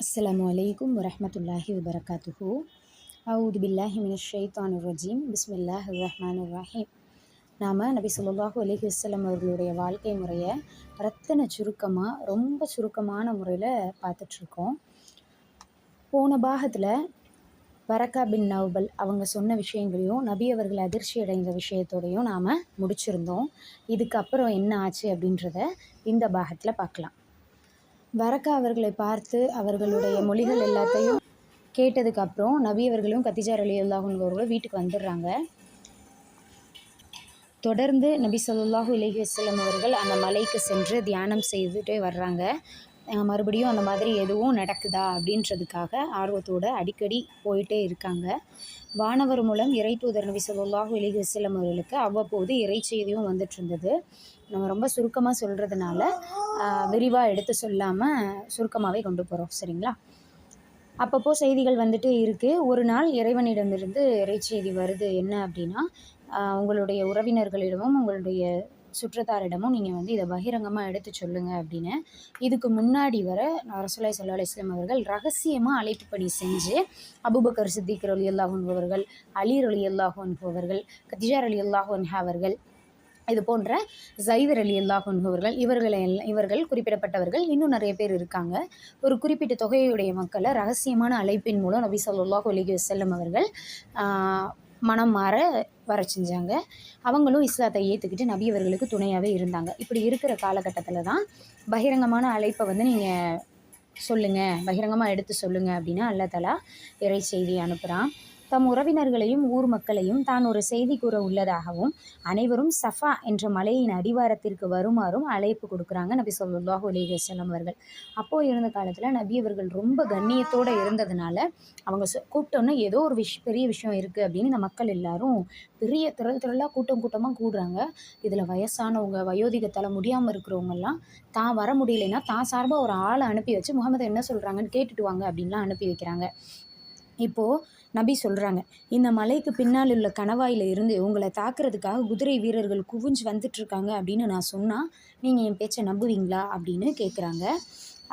அஸ்ஸலாமு அலைக்கும் வரஹ்மத்துல்லாஹி வபரகாத்துஹு. அவுது பில்லாஹி மினஷ் ஷைத்தானிர் ரஜீம். பிஸ்மில்லாஹிர் ரஹ்மானிர் ரஹீம். நாம் நபி ஸல்லல்லாஹு அலைஹி வஸல்லம் அவர்களுடைய வாழ்க்கை முறையை ரத்தின சுருக்கமாக ரொம்ப சுருக்கமான முறையில் பார்த்துட்ருக்கோம். போன பாகத்தில் வரக்கா பின் நௌபல் அவங்க சொன்ன விஷயங்களையும் நபி அவர்கள் அதிர்ச்சி அடைந்த விஷயத்தோடையும் நாம் முடிச்சிருந்தோம். இதுக்கப்புறம் என்ன ஆச்சு அப்படின்றத இந்த பாகத்தில் பார்க்கலாம். வரக்கா அவர்களை பார்த்து அவர்களுடைய மொழிகள் எல்லாத்தையும் கேட்டதுக்கப்புறம் நபி அவர்களும் கத்திஜா ரலியல்லாஹு அவர்களும் வீட்டுக்கு வந்துடுறாங்க. தொடர்ந்து நபி ஸல்லல்லாஹு அலைஹி வஸல்லம் அவர்கள் அந்த மலைக்கு சென்று தியானம் செய்துட்டே வர்றாங்க. மறுபடியும் அந்த மாதிரி எதுவும் நடக்குதா அப்படின்றதுக்காக ஆர்வத்தோடு அடிக்கடி போயிட்டே இருக்காங்க. வானவர் மூலம் இறை தூதர் நபி ஸல்லல்லாஹு அலைஹி வஸல்லம் அவர்களுக்கு அவ்வப்போது இறை செய்தியும் வந்துட்டு இருந்தது. நம்ம ரொம்ப சுருக்கமாக சொல்கிறதுனால விரிவாக எடுத்து சொல்லாமல் சுருக்கமாகவே கொண்டு போகிறோம், சரிங்களா? அப்பப்போ செய்திகள் வந்துட்டு இருக்குது. ஒரு நாள் இறைவனிடமிருந்து இறை செய்தி வருது. என்ன அப்படின்னா, உங்களுடைய உறவினர்களிடமும் உங்களுடைய சுற்றத்தாரிடமும் நீங்கள் இதை பகிரங்கமாக எடுத்து சொல்லுங்கள் அப்படின்னு. இதுக்கு முன்னாடி வர ரசூலுல்லாஹி ஸல்லல்லாஹு அலைஹி வஸல்லம் அவர்கள் ரகசியமாக அழைப்பு பணி செஞ்சு அபூபக்கர் சித்திக் ரலியல்லாஹு அன்ஹு அவர்கள், அலி ரலியல்லாஹு அன்ஹு அவர்கள், கதீஜா ரலியல்லாஹு அன்ஹா அவர்கள், இது போன்ற ஸைத் ரலியல்லாஹு அன்ஹு அவர்கள், இவர்கள் குறிப்பிடப்பட்டவர்கள். இன்னும் நிறைய பேர் இருக்காங்க. ஒரு குறிப்பிட்ட தொகையுடைய மக்களை ரகசியமான அழைப்பின் மூலம் நபி ஸல்லல்லாஹு அலைஹி வஸல்லம் அவர்கள் மனம் மாற வர செஞ்சாங்க. அவங்களும் இஸ்லாத்தை ஏற்றுக்கிட்டு நபி அவர்களுக்கு துணையாகவே இருந்தாங்க. இப்படி இருக்கிற காலகட்டத்தில் தான் பகிரங்கமான அழைப்பை நீங்கள் சொல்லுங்கள், பகிரங்கமாக எடுத்து சொல்லுங்கள் அப்படின்னு அல்லாஹ் தஆலா இறை செய்தி அனுப்புகிறான். தம் உறவினர்களையும் ஊர் மக்களையும் தான் ஒரு செய்தி கூற உள்ளதாகவும் அனைவரும் சஃபா என்ற மலையின் அடிவாரத்திற்கு வருமாறும் அழைப்பு கொடுக்குறாங்க நபி ஸல்லல்லாஹு அலைஹி வஸல்லம் அவர்கள். அப்போது இருந்த காலத்தில் நபி அவர்கள் ரொம்ப கண்ணியத்தோடு இருந்ததுனால அவங்க கூப்பிட்டோன்னே ஏதோ ஒரு பெரிய விஷயம் இருக்குது அப்படின்னு இந்த மக்கள் எல்லாரும் பெரிய திரளாக கூட்டமாக கூடுறாங்க. இதில் வயசானவங்க, வயோதிகத்தால் முடியாமல் இருக்கிறவங்கெல்லாம் தான் வர முடியலைன்னா தான் சார்பாக ஒரு ஆளை அனுப்பி வச்சு முகமது என்ன சொல்கிறாங்கன்னு கேட்டுட்டு வாங்க அப்படின்லாம் அனுப்பி வைக்கிறாங்க. இப்போது நபி சொல்கிறாங்க, இந்த மலைக்கு பின்னால் உள்ள கணவாயில் இருந்து உங்களை தாக்குறதுக்காக குதிரை வீரர்கள் குவிஞ்சு வந்துட்டுருக்காங்க அப்படின்னு நான் சொன்னால் நீங்கள் என் பேச்சை நம்புவீங்களா அப்படின்னு கேட்குறாங்க.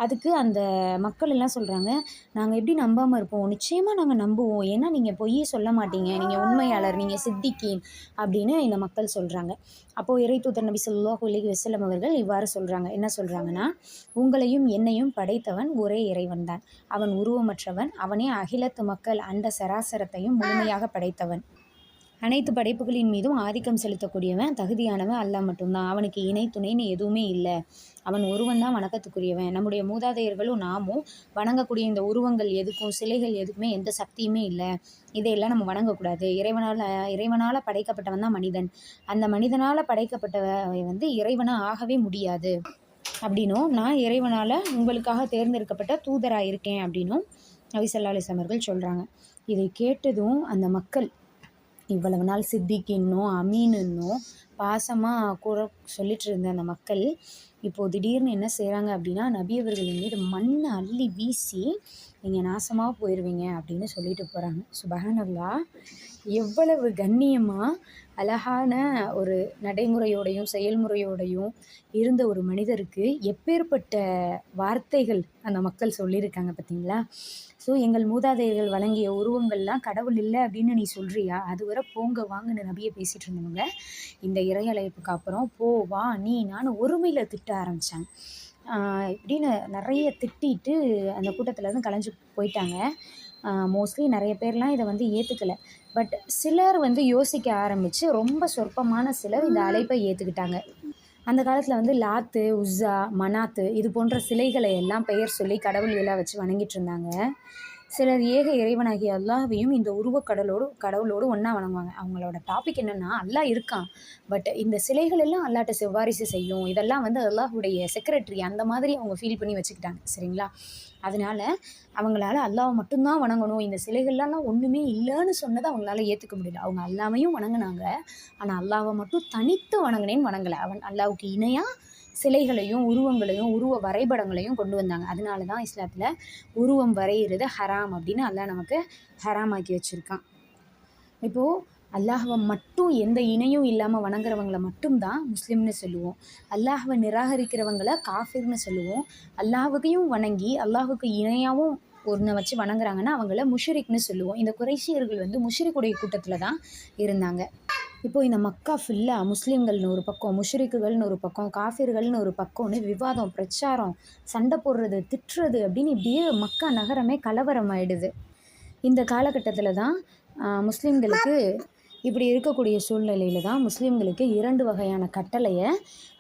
அதுக்கு அந்த மக்கள் எல்லாம் சொல்கிறாங்க, நாங்கள் எப்படி நம்பாமல் இருப்போம், நிச்சயமாக நாங்கள் நம்புவோம், ஏன்னா நீங்கள் பொய்யே சொல்ல மாட்டீங்க, நீங்கள் உண்மையாளர், நீங்கள் சித்திக்கீன் அப்படின்னு இந்த மக்கள் சொல்கிறாங்க. அப்போது இறை தூதர் நபி ஸல்லல்லாஹு அலைஹி வஸல்லம் அவர்கள் இவ்வாறு சொல்கிறாங்க. என்ன சொல்கிறாங்கன்னா, உங்களையும் என்னையும் படைத்தவன் ஒரே இறைவன் தான். அவன் உருவமற்றவன். அவனே அகிலத்து மக்கள் அண்ட சராசரத்தையும் முழுமையாக படைத்தவன். அனைத்து படைப்புகளின் மீதும் ஆதிக்கம் செலுத்தக்கூடியவன், தகுதியானவன் அல்லாஹ் மட்டும்தான். அவனுக்கு இணை துணைன்னு எதுவுமே இல்லை. அவன் ஒருவன் தான் வணக்கத்துக்குரியவன். நம்முடைய மூதாதையர்களும் நாமும் வணங்கக்கூடிய இந்த உருவங்கள் எதுக்கும், சிலைகள் எதுக்குமே எந்த சக்தியுமே இல்லை. இதையெல்லாம் நம்ம வணங்கக்கூடாது. இறைவனால் படைக்கப்பட்டவன் தான் மனிதன். அந்த மனிதனால் படைக்கப்பட்டவன் இறைவனாக ஆகவே முடியாது அப்படின்னும், நான் இறைவனால் உங்களுக்காக தேர்ந்தெடுக்கப்பட்ட தூதராக இருக்கேன் அப்படின்னும் நபி ஸல்லல்லாஹு அலைஹி வஸல்லம் அவர்கள் சொல்கிறாங்க. இதை கேட்டதும் அந்த மக்கள் இவ்வளவு நாள் சித்திக்கின்னும் அமீனுன்னும் பாசமாக கூட சொல்லிட்டு இருந்த அந்த மக்கள் இப்போது திடீர்னு என்ன செய்கிறாங்க அப்படின்னா, நபி அவர்களின் மீது மண்ணை அள்ளி வீசி நீங்கள் நாசமாக போயிடுவீங்க அப்படின்னு சொல்லிட்டு போகிறாங்க. சுப்ஹானல்லாஹ், எவ்வளவு கண்ணியமாக அழகான ஒரு நடைமுறையோடையும் செயல்முறையோடையும் இருந்த ஒரு மனிதருக்கு எப்பேற்பட்ட வார்த்தைகள் அந்த மக்கள் சொல்லியிருக்காங்க பார்த்தீங்களா? ஸோ எங்கள் மூதாதையர்கள் வழங்கிய உருவங்கள்லாம் கடவுள் இல்லை அப்படின்னு நீ சொல்கிறியா? அதுவரை போங்க வாங்கன்னு நபியை பேசிகிட்டு இருந்தவங்க இந்த இறை அழைப்புக்கு அப்புறம் போ வா நீ நான் ஒருமையில் திட்ட ஆரம்பித்தாங்க. இப்படின்னு நிறைய திட்டிட்டு அந்த கூட்டத்திலேருந்து கலைஞ்சு போயிட்டாங்க. மோஸ்ட்லி நிறைய பேர்லாம் இதை ஏற்றுக்கலை. பட் சிலர் யோசிக்க ஆரம்பித்து ரொம்ப சொற்பமான சிலர் இந்த அழைப்பை ஏற்றுக்கிட்டாங்க. அந்த காலத்தில் லாத்து, உஸ்ஸா, மனாத்து இது போன்ற சிலைகளை எல்லாம் பெயர் சொல்லி கடவுள்களை வச்சு வணங்கிட்டு இருந்தாங்க. சிலர் ஏக இறைவனாகிய அல்லாஹ்வையும் இந்த கடவுளோடு ஒன்றா வணங்குவாங்க. அவங்களோட டாபிக் என்னென்னா, அல்லாஹ் இருக்கான், பட் இந்த சிலைகள் எல்லாம் அல்லாஹ்ட்ட சிபாரிசு செய்யும், இதெல்லாம் அல்லாஹ்வுடைய செக்ரட்டரி அந்த மாதிரி அவங்க ஃபீல் பண்ணி வச்சுக்கிட்டாங்க, சரிங்களா? அதனால் அவங்களால அல்லாஹ்வை மட்டும்தான் வணங்கணும், இந்த சிலைகள்லாம் ஒன்றுமே இல்லைன்னு சொன்னதை அவங்களால ஏற்றுக்க முடியல. அவங்க அல்லாஹ்வையும் வணங்கினாங்க, ஆனால் அல்லாஹ்வை மட்டும் தனித்து வணங்கினேன்னு வணங்கலை. அல்லாஹ்வுக்கு இணையாக சிலைகளையும் உருவங்களையும் உருவ வரைபடங்களையும் கொண்டு வந்தாங்க. அதனால தான் இஸ்லாத்தில் உருவம் வரைகிறது ஹராம் அப்படின்னு அல்லாஹ் நமக்கு ஹராமாக்கி வச்சுருக்கான். இப்போது அல்லாஹ்வை மட்டும் எந்த இணையும் இல்லாமல் வணங்குறவங்களை மட்டும்தான் முஸ்லீம்னு சொல்லுவோம். அல்லாஹ்வை நிராகரிக்கிறவங்கள காஃபிர்னு சொல்லுவோம். அல்லாஹ்வையும் வணங்கி அல்லாஹ்வுக்கு இணையாகவும் ஒன்றை வச்சு வணங்குறாங்கன்னா அவங்கள முஷ்ரிக்னு சொல்லுவோம். இந்த குறைஷியர்கள் வந்து முஷ்ரிக்குடைய கூட்டத்தில் தான் இருந்தாங்க. இப்போ இந்த மக்கா ஃபுல்லாக முஸ்லீம்கள்னு ஒரு பக்கம், முஷ்ரிக்குகள்னு ஒரு பக்கம், காஃபிர்கள்னு ஒரு பக்கம்னு விவாதம், பிரச்சாரம், சண்டை போடுறது, திட்டுறது அப்படின்னு இப்படியே மக்கா நகரமே கலவரம் ஆயிடுது. இந்த காலகட்டத்தில் தான் முஸ்லீம்களுக்கு இப்படி இருக்கக்கூடிய சூழ்நிலையில் தான் முஸ்லீம்களுக்கு 2 வகையான கட்டளையை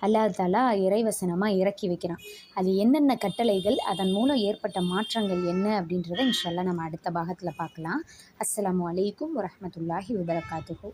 அல்லாஹ் தஆலா இறைவசனமாக இறக்கி வைக்கிறான். அது என்னென்ன கட்டளைகள், அதன் மூலம் ஏற்பட்ட மாற்றங்கள் என்ன அப்படின்றத இன்ஷா அல்லாஹ் நம்ம அடுத்த பாகத்தில் பார்க்கலாம். அஸ்ஸலாமு அலைக்கும் வரஹ்மத்துல்லாஹி வபரகாத்துஹு.